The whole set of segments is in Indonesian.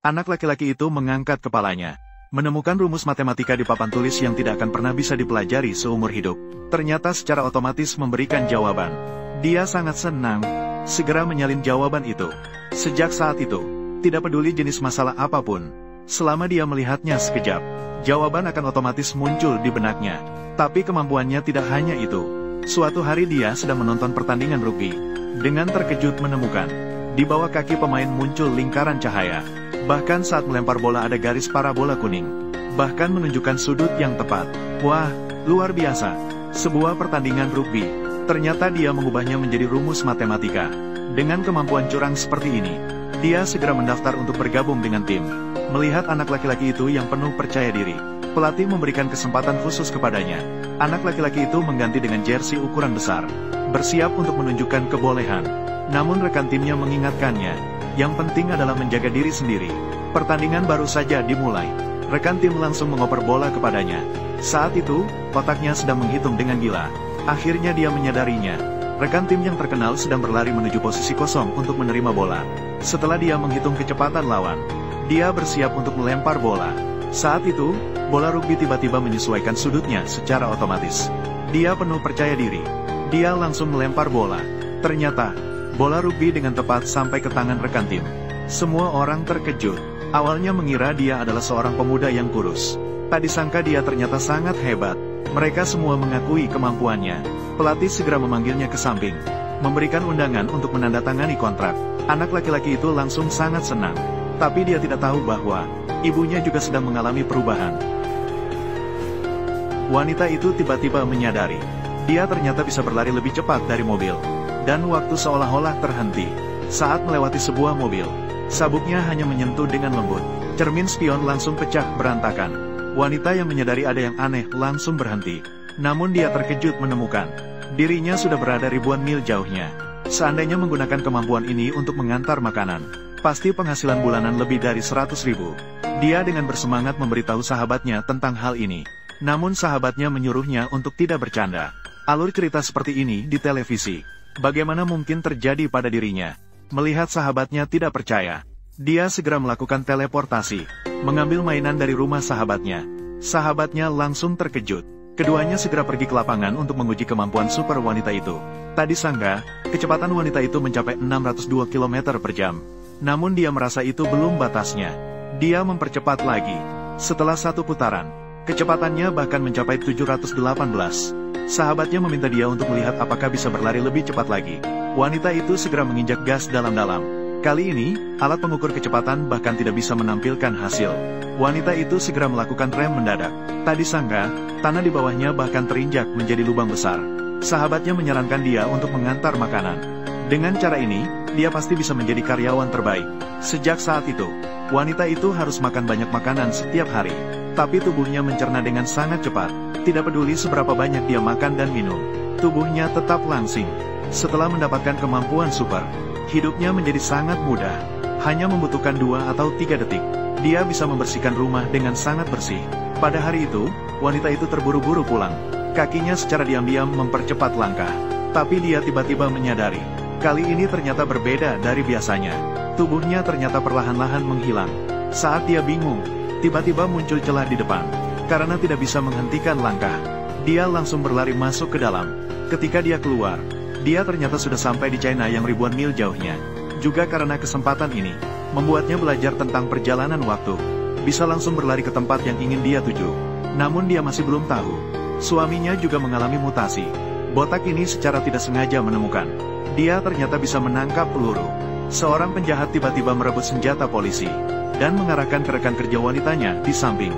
Anak laki-laki itu mengangkat kepalanya. Menemukan rumus matematika di papan tulis yang tidak akan pernah bisa dipelajari seumur hidup. Ternyata secara otomatis memberikan jawaban. Dia sangat senang, segera menyalin jawaban itu. Sejak saat itu, tidak peduli jenis masalah apapun, selama dia melihatnya sekejap, jawaban akan otomatis muncul di benaknya. Tapi kemampuannya tidak hanya itu. Suatu hari dia sedang menonton pertandingan rugby. Dengan terkejut menemukan, di bawah kaki pemain muncul lingkaran cahaya. Bahkan saat melempar bola ada garis parabola kuning. Bahkan menunjukkan sudut yang tepat. Wah, luar biasa. Sebuah pertandingan rugby. Ternyata dia mengubahnya menjadi rumus matematika. Dengan kemampuan curang seperti ini, dia segera mendaftar untuk bergabung dengan tim. Melihat anak laki-laki itu yang penuh percaya diri, pelatih memberikan kesempatan khusus kepadanya. Anak laki-laki itu mengganti dengan jersey ukuran besar, bersiap untuk menunjukkan kebolehan. Namun rekan timnya mengingatkannya, yang penting adalah menjaga diri sendiri. Pertandingan baru saja dimulai. Rekan tim langsung mengoper bola kepadanya. Saat itu, otaknya sedang menghitung dengan gila. Akhirnya dia menyadarinya. Rekan tim yang terkenal sedang berlari menuju posisi kosong untuk menerima bola. Setelah dia menghitung kecepatan lawan, dia bersiap untuk melempar bola. Saat itu, bola rugby tiba-tiba menyesuaikan sudutnya secara otomatis. Dia penuh percaya diri. Dia langsung melempar bola. Ternyata, bola rugby dengan tepat sampai ke tangan rekan tim. Semua orang terkejut. Awalnya mengira dia adalah seorang pemuda yang kurus. Tak disangka dia ternyata sangat hebat. Mereka semua mengakui kemampuannya. Pelatih segera memanggilnya ke samping, memberikan undangan untuk menandatangani kontrak. Anak laki-laki itu langsung sangat senang. Tapi dia tidak tahu bahwa ibunya juga sedang mengalami perubahan. Wanita itu tiba-tiba menyadari, dia ternyata bisa berlari lebih cepat dari mobil. Dan waktu seolah-olah terhenti. Saat melewati sebuah mobil, sabuknya hanya menyentuh dengan lembut. Cermin spion langsung pecah berantakan. Wanita yang menyadari ada yang aneh langsung berhenti. Namun dia terkejut menemukan, dirinya sudah berada ribuan mil jauhnya. Seandainya menggunakan kemampuan ini untuk mengantar makanan, pasti penghasilan bulanan lebih dari 100.000. Dia dengan bersemangat memberitahu sahabatnya tentang hal ini. Namun sahabatnya menyuruhnya untuk tidak bercanda. Alur cerita seperti ini di televisi, bagaimana mungkin terjadi pada dirinya? Melihat sahabatnya tidak percaya, dia segera melakukan teleportasi, mengambil mainan dari rumah sahabatnya. Sahabatnya langsung terkejut. Keduanya segera pergi ke lapangan untuk menguji kemampuan super wanita itu. Tak disangka, kecepatan wanita itu mencapai 602 km per jam. Namun dia merasa itu belum batasnya. Dia mempercepat lagi. Setelah satu putaran, kecepatannya bahkan mencapai 718. Sahabatnya meminta dia untuk melihat apakah bisa berlari lebih cepat lagi. Wanita itu segera menginjak gas dalam-dalam. Kali ini, alat pengukur kecepatan bahkan tidak bisa menampilkan hasil. Wanita itu segera melakukan rem mendadak. Tak disangka, tanah di bawahnya bahkan terinjak menjadi lubang besar. Sahabatnya menyarankan dia untuk mengantar makanan. Dengan cara ini, dia pasti bisa menjadi karyawan terbaik. Sejak saat itu, wanita itu harus makan banyak makanan setiap hari. Tapi tubuhnya mencerna dengan sangat cepat. Tidak peduli seberapa banyak dia makan dan minum, tubuhnya tetap langsing. Setelah mendapatkan kemampuan super, hidupnya menjadi sangat mudah. Hanya membutuhkan 2 atau 3 detik, dia bisa membersihkan rumah dengan sangat bersih. Pada hari itu, wanita itu terburu-buru pulang. Kakinya secara diam-diam mempercepat langkah. Tapi dia tiba-tiba menyadari, kali ini ternyata berbeda dari biasanya. Tubuhnya ternyata perlahan-lahan menghilang. Saat dia bingung, tiba-tiba muncul celah di depan. Karena tidak bisa menghentikan langkah, dia langsung berlari masuk ke dalam. Ketika dia keluar, dia ternyata sudah sampai di China yang ribuan mil jauhnya. Juga karena kesempatan ini, membuatnya belajar tentang perjalanan waktu. Bisa langsung berlari ke tempat yang ingin dia tuju. Namun dia masih belum tahu, suaminya juga mengalami mutasi. Botak ini secara tidak sengaja menemukan, dia ternyata bisa menangkap peluru. Seorang penjahat tiba-tiba merebut senjata polisi, dan mengarahkan ke rekan kerja wanitanya di samping.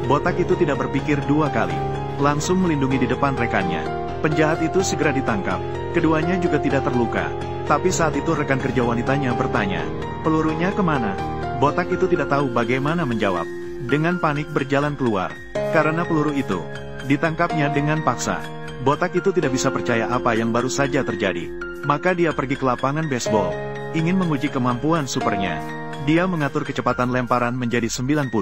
Botak itu tidak berpikir 2 kali, langsung melindungi di depan rekannya. Penjahat itu segera ditangkap, keduanya juga tidak terluka. Tapi saat itu rekan kerja wanitanya bertanya, pelurunya kemana? Botak itu tidak tahu bagaimana menjawab. Dengan panik berjalan keluar, karena peluru itu ditangkapnya dengan paksa. Botak itu tidak bisa percaya apa yang baru saja terjadi. Maka dia pergi ke lapangan baseball, ingin menguji kemampuan supernya. Dia mengatur kecepatan lemparan menjadi 90,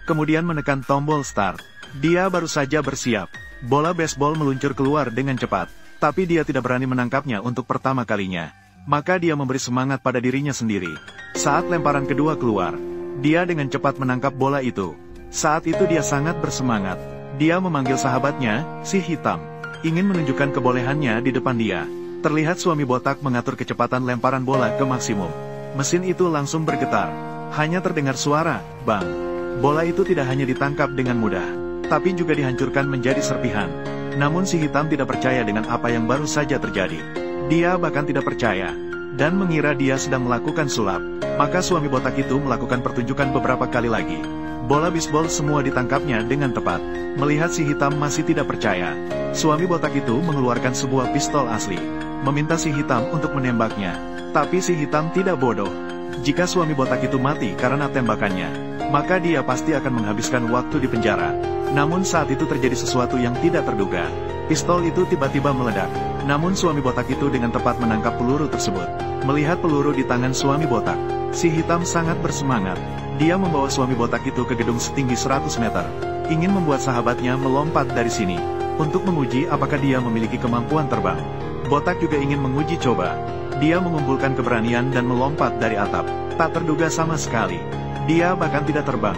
kemudian menekan tombol start. Dia baru saja bersiap. Bola baseball meluncur keluar dengan cepat, tapi dia tidak berani menangkapnya untuk pertama kalinya. Maka dia memberi semangat pada dirinya sendiri. Saat lemparan kedua keluar, Dia dengan cepat menangkap bola itu. Saat itu dia sangat bersemangat. Dia memanggil sahabatnya, si hitam. Ingin menunjukkan kebolehannya di depan dia. Terlihat suami botak mengatur kecepatan lemparan bola ke maksimum. Mesin itu langsung bergetar. Hanya terdengar suara, bang. Bola itu tidak hanya ditangkap dengan mudah, tapi juga dihancurkan menjadi serpihan. Namun si hitam tidak percaya dengan apa yang baru saja terjadi. Dia bahkan tidak percaya, dan mengira dia sedang melakukan sulap. Maka suami botak itu melakukan pertunjukan beberapa kali lagi. Bola bisbol semua ditangkapnya dengan tepat. Melihat si hitam masih tidak percaya, suami botak itu mengeluarkan sebuah pistol asli, meminta si hitam untuk menembaknya. Tapi si hitam tidak bodoh. Jika suami botak itu mati karena tembakannya, maka dia pasti akan menghabiskan waktu di penjara. Namun saat itu terjadi sesuatu yang tidak terduga. Pistol itu tiba-tiba meledak. Namun suami botak itu dengan tepat menangkap peluru tersebut. Melihat peluru di tangan suami botak, si hitam sangat bersemangat. Dia membawa suami botak itu ke gedung setinggi 100 meter. Ingin membuat sahabatnya melompat dari sini, untuk menguji apakah dia memiliki kemampuan terbang. Botak juga ingin menguji coba. Dia mengumpulkan keberanian dan melompat dari atap. Tak terduga sama sekali. Dia bahkan tidak terbang.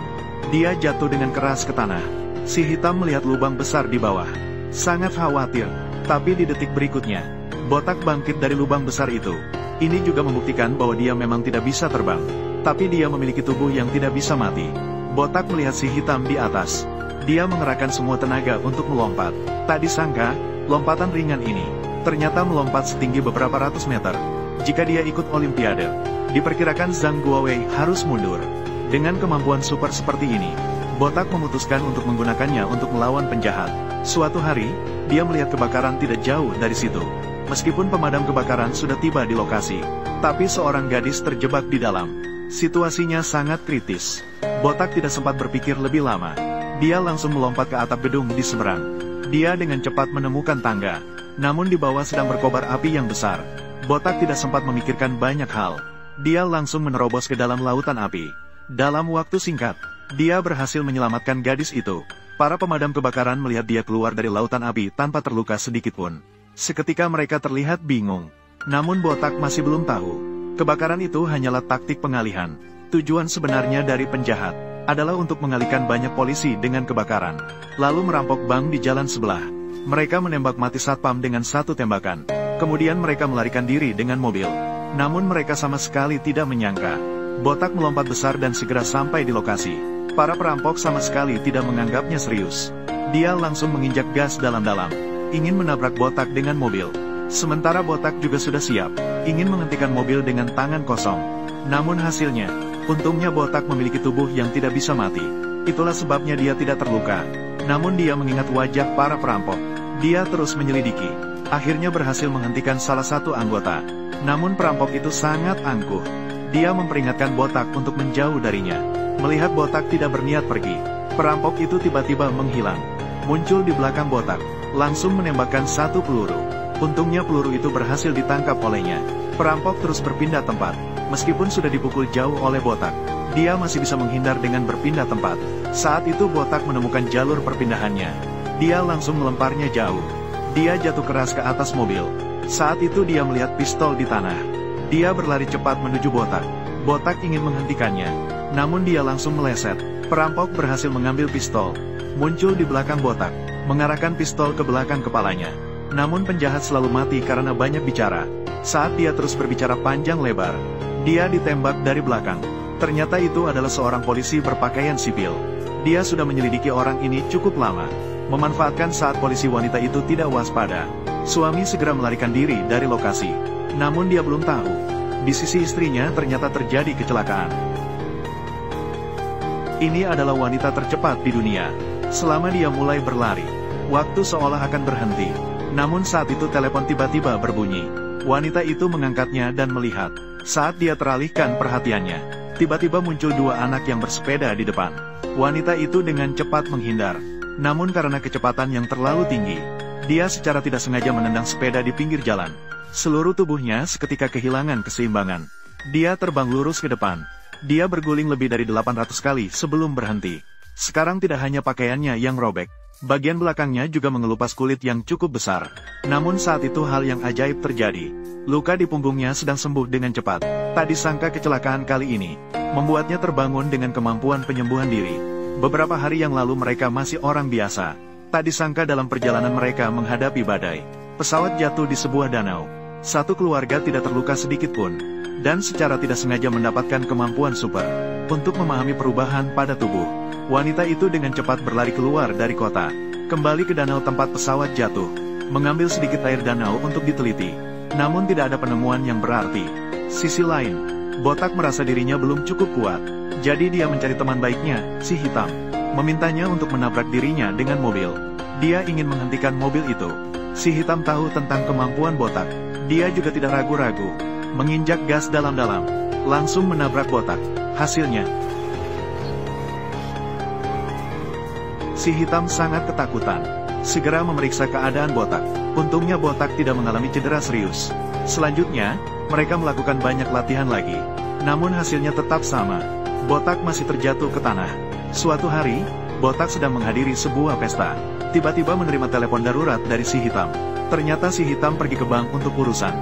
Dia jatuh dengan keras ke tanah. Si hitam melihat lubang besar di bawah. Sangat khawatir. Tapi di detik berikutnya, botak bangkit dari lubang besar itu. Ini juga membuktikan bahwa dia memang tidak bisa terbang. Tapi dia memiliki tubuh yang tidak bisa mati. Botak melihat si hitam di atas. Dia mengerahkan semua tenaga untuk melompat. Tak disangka, lompatan ringan ini ternyata melompat setinggi beberapa ratus meter. Jika dia ikut Olimpiade, diperkirakan Zhang Guowei harus mundur. Dengan kemampuan super seperti ini, botak memutuskan untuk menggunakannya untuk melawan penjahat. Suatu hari, dia melihat kebakaran tidak jauh dari situ. Meskipun pemadam kebakaran sudah tiba di lokasi, tapi seorang gadis terjebak di dalam. Situasinya sangat kritis. Botak tidak sempat berpikir lebih lama. Dia langsung melompat ke atap gedung di seberang. Dia dengan cepat menemukan tangga. Namun di bawah sedang berkobar api yang besar. Botak tidak sempat memikirkan banyak hal. Dia langsung menerobos ke dalam lautan api. Dalam waktu singkat, dia berhasil menyelamatkan gadis itu. Para pemadam kebakaran melihat dia keluar dari lautan api tanpa terluka sedikitpun. Seketika mereka terlihat bingung. Namun botak masih belum tahu. Kebakaran itu hanyalah taktik pengalihan. Tujuan sebenarnya dari penjahat adalah untuk mengalihkan banyak polisi dengan kebakaran, lalu merampok bank di jalan sebelah. Mereka menembak mati satpam dengan satu tembakan. Kemudian mereka melarikan diri dengan mobil. Namun mereka sama sekali tidak menyangka. Botak melompat besar dan segera sampai di lokasi. Para perampok sama sekali tidak menganggapnya serius. Dia langsung menginjak gas dalam-dalam, ingin menabrak botak dengan mobil. Sementara botak juga sudah siap, ingin menghentikan mobil dengan tangan kosong. Namun hasilnya, untungnya botak memiliki tubuh yang tidak bisa mati. Itulah sebabnya dia tidak terluka. Namun dia mengingat wajah para perampok. Dia terus menyelidiki. Akhirnya berhasil menghentikan salah satu anggota. Namun perampok itu sangat angkuh. Dia memperingatkan botak untuk menjauh darinya. Melihat botak tidak berniat pergi, perampok itu tiba-tiba menghilang. Muncul di belakang botak, langsung menembakkan satu peluru. Untungnya peluru itu berhasil ditangkap olehnya. Perampok terus berpindah tempat. Meskipun sudah dipukul jauh oleh botak, dia masih bisa menghindar dengan berpindah tempat. Saat itu botak menemukan jalur perpindahannya. Dia langsung melemparnya jauh. Dia jatuh keras ke atas mobil. Saat itu dia melihat pistol di tanah. Dia berlari cepat menuju botak. Botak ingin menghentikannya. Namun dia langsung meleset. Perampok berhasil mengambil pistol. Muncul di belakang botak, mengarahkan pistol ke belakang kepalanya. Namun penjahat selalu mati karena banyak bicara. Saat dia terus berbicara panjang lebar, dia ditembak dari belakang. Ternyata itu adalah seorang polisi berpakaian sipil. Dia sudah menyelidiki orang ini cukup lama. Memanfaatkan saat polisi wanita itu tidak waspada, suami segera melarikan diri dari lokasi. Namun dia belum tahu, di sisi istrinya ternyata terjadi kecelakaan. Ini adalah wanita tercepat di dunia. Selama dia mulai berlari, waktu seolah akan berhenti. Namun saat itu telepon tiba-tiba berbunyi. Wanita itu mengangkatnya dan melihat. Saat dia teralihkan perhatiannya, tiba-tiba muncul dua anak yang bersepeda di depan. Wanita itu dengan cepat menghindar. Namun karena kecepatan yang terlalu tinggi, dia secara tidak sengaja menendang sepeda di pinggir jalan. Seluruh tubuhnya seketika kehilangan keseimbangan. Dia terbang lurus ke depan. Dia berguling lebih dari 800 kali sebelum berhenti. Sekarang tidak hanya pakaiannya yang robek, Bagian belakangnya juga mengelupas kulit yang cukup besar. Namun saat itu hal yang ajaib terjadi. Luka di punggungnya sedang sembuh dengan cepat. Tak disangka kecelakaan kali ini membuatnya terbangun dengan kemampuan penyembuhan diri. Beberapa hari yang lalu mereka masih orang biasa. Tak disangka dalam perjalanan mereka menghadapi badai, pesawat jatuh di sebuah danau. Satu keluarga tidak terluka sedikit pun, dan secara tidak sengaja mendapatkan kemampuan super untuk memahami perubahan pada tubuh. Wanita itu dengan cepat berlari keluar dari kota, kembali ke danau tempat pesawat jatuh, mengambil sedikit air danau untuk diteliti. Namun tidak ada penemuan yang berarti. Sisi lain, Botak merasa dirinya belum cukup kuat, jadi dia mencari teman baiknya, si hitam, memintanya untuk menabrak dirinya dengan mobil. Dia ingin menghentikan mobil itu. Si hitam tahu tentang kemampuan Botak. Dia juga tidak ragu-ragu, menginjak gas dalam-dalam, langsung menabrak Botak. Hasilnya, si hitam sangat ketakutan, segera memeriksa keadaan Botak. Untungnya Botak tidak mengalami cedera serius. Selanjutnya, mereka melakukan banyak latihan lagi. Namun hasilnya tetap sama. Botak masih terjatuh ke tanah. Suatu hari, Botak sedang menghadiri sebuah pesta. Tiba-tiba menerima telepon darurat dari si hitam. Ternyata si hitam pergi ke bank untuk urusan,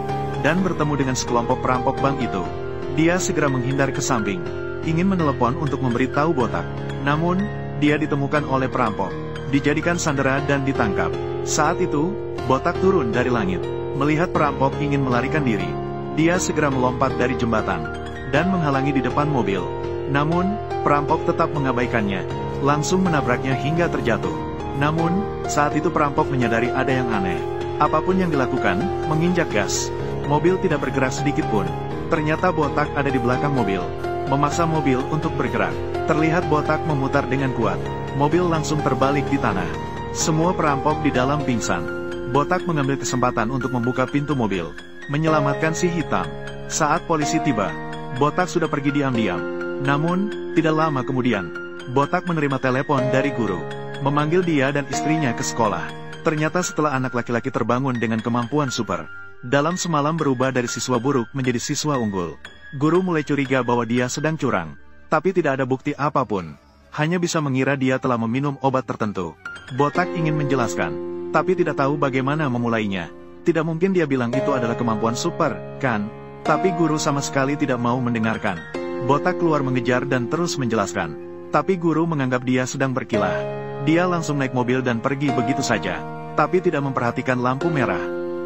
dan bertemu dengan sekelompok perampok bank itu. Dia segera menghindar ke samping, ingin menelepon untuk memberitahu Botak. Namun, dia ditemukan oleh perampok, dijadikan sandera dan ditangkap. Saat itu, Botak turun dari langit. Melihat perampok ingin melarikan diri, dia segera melompat dari jembatan, dan menghalangi di depan mobil. Namun, perampok tetap mengabaikannya, langsung menabraknya hingga terjatuh. Namun, saat itu perampok menyadari ada yang aneh. Apapun yang dilakukan, menginjak gas, mobil tidak bergerak sedikit pun. Ternyata Botak ada di belakang mobil, memaksa mobil untuk bergerak. Terlihat Botak memutar dengan kuat, mobil langsung terbalik di tanah. Semua perampok di dalam pingsan. Botak mengambil kesempatan untuk membuka pintu mobil, menyelamatkan si hitam. Saat polisi tiba, Botak sudah pergi diam-diam. Namun, tidak lama kemudian, Botak menerima telepon dari guru, memanggil dia dan istrinya ke sekolah. Ternyata setelah anak laki-laki terbangun dengan kemampuan super, dalam semalam berubah dari siswa buruk menjadi siswa unggul. Guru mulai curiga bahwa dia sedang curang, tapi tidak ada bukti apapun. Hanya bisa mengira dia telah meminum obat tertentu. Botak ingin menjelaskan, tapi tidak tahu bagaimana memulainya. Tidak mungkin dia bilang itu adalah kemampuan super, kan? Tapi guru sama sekali tidak mau mendengarkan. Botak keluar mengejar dan terus menjelaskan. Tapi guru menganggap dia sedang berkilah. Dia langsung naik mobil dan pergi begitu saja, tapi tidak memperhatikan lampu merah.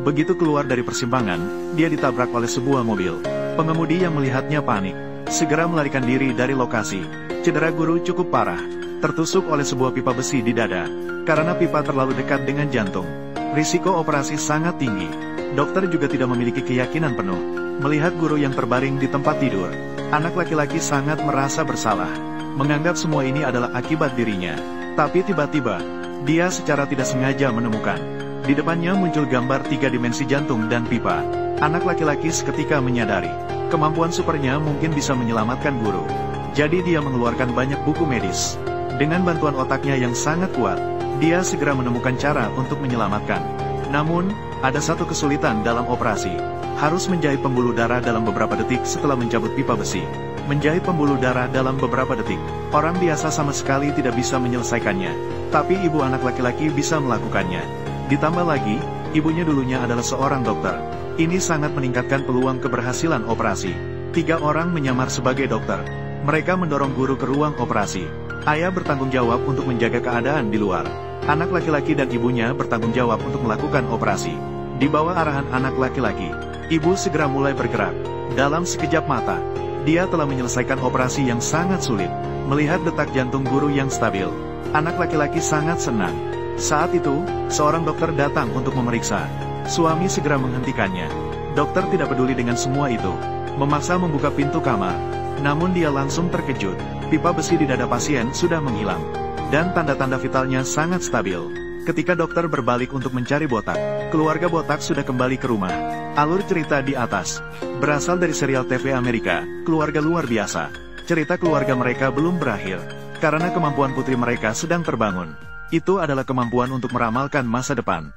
Begitu keluar dari persimpangan, dia ditabrak oleh sebuah mobil. Pengemudi yang melihatnya panik, segera melarikan diri dari lokasi. Cedera guru cukup parah, tertusuk oleh sebuah pipa besi di dada, karena pipa terlalu dekat dengan jantung. Risiko operasi sangat tinggi. Dokter juga tidak memiliki keyakinan penuh. Melihat guru yang terbaring di tempat tidur, anak laki-laki sangat merasa bersalah, menganggap semua ini adalah akibat dirinya. Tapi tiba-tiba, dia secara tidak sengaja menemukan. Di depannya muncul gambar 3 dimensi jantung dan pipa. Anak laki-laki seketika menyadari, kemampuan supernya mungkin bisa menyelamatkan guru. Jadi dia mengeluarkan banyak buku medis. Dengan bantuan otaknya yang sangat kuat, dia segera menemukan cara untuk menyelamatkan. Namun, ada satu kesulitan dalam operasi. Harus menjahit pembuluh darah dalam beberapa detik setelah mencabut pipa besi. Menjahit pembuluh darah dalam beberapa detik, orang biasa sama sekali tidak bisa menyelesaikannya. Tapi ibu anak laki-laki bisa melakukannya. Ditambah lagi, ibunya dulunya adalah seorang dokter. Ini sangat meningkatkan peluang keberhasilan operasi. 3 orang menyamar sebagai dokter. Mereka mendorong guru ke ruang operasi. Ayah bertanggung jawab untuk menjaga keadaan di luar. Anak laki-laki dan ibunya bertanggung jawab untuk melakukan operasi. Di bawah arahan anak laki-laki, ibu segera mulai bergerak. Dalam sekejap mata, dia telah menyelesaikan operasi yang sangat sulit. Melihat detak jantung guru yang stabil, anak laki-laki sangat senang. Saat itu, seorang dokter datang untuk memeriksa. Suami segera menghentikannya. Dokter tidak peduli dengan semua itu, memaksa membuka pintu kamar. Namun dia langsung terkejut. Pipa besi di dada pasien sudah menghilang, dan tanda-tanda vitalnya sangat stabil. Ketika dokter berbalik untuk mencari Botak, keluarga Botak sudah kembali ke rumah. Alur cerita di atas berasal dari serial TV Amerika, Keluarga Luar Biasa. Cerita keluarga mereka belum berakhir, karena kemampuan putri mereka sedang terbangun. Itu adalah kemampuan untuk meramalkan masa depan.